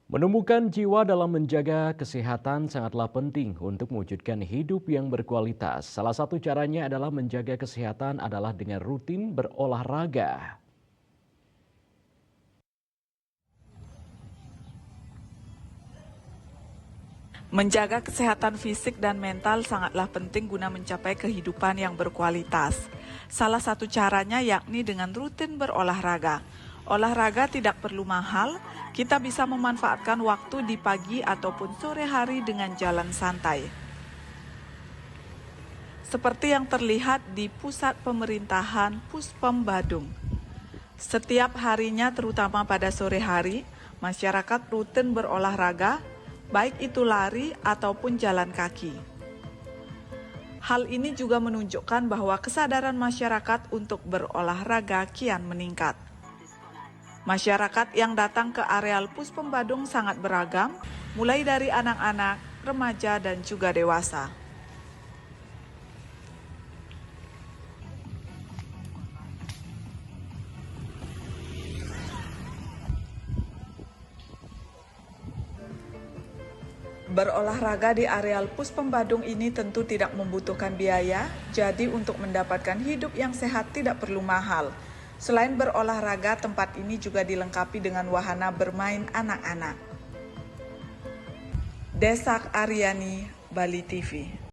Menemukan jiwa dalam menjaga kesehatan sangatlah penting untuk mewujudkan hidup yang berkualitas. Salah satu caranya adalah menjaga kesehatan adalah dengan rutin berolahraga. Menjaga kesehatan fisik dan mental sangatlah penting guna mencapai kehidupan yang berkualitas. Salah satu caranya yakni dengan rutin berolahraga. Olahraga tidak perlu mahal, kita bisa memanfaatkan waktu di pagi ataupun sore hari dengan jalan santai. Seperti yang terlihat di pusat pemerintahan Puspom Badung. Setiap harinya terutama pada sore hari, masyarakat rutin berolahraga, baik itu lari ataupun jalan kaki. Hal ini juga menunjukkan bahwa kesadaran masyarakat untuk berolahraga kian meningkat. Masyarakat yang datang ke areal Puspom Badung sangat beragam, mulai dari anak-anak, remaja, dan juga dewasa. Berolahraga di areal Puspom Badung ini tentu tidak membutuhkan biaya, jadi untuk mendapatkan hidup yang sehat tidak perlu mahal. Selain berolahraga, tempat ini juga dilengkapi dengan wahana bermain anak-anak. Desak Aryani, Bali TV.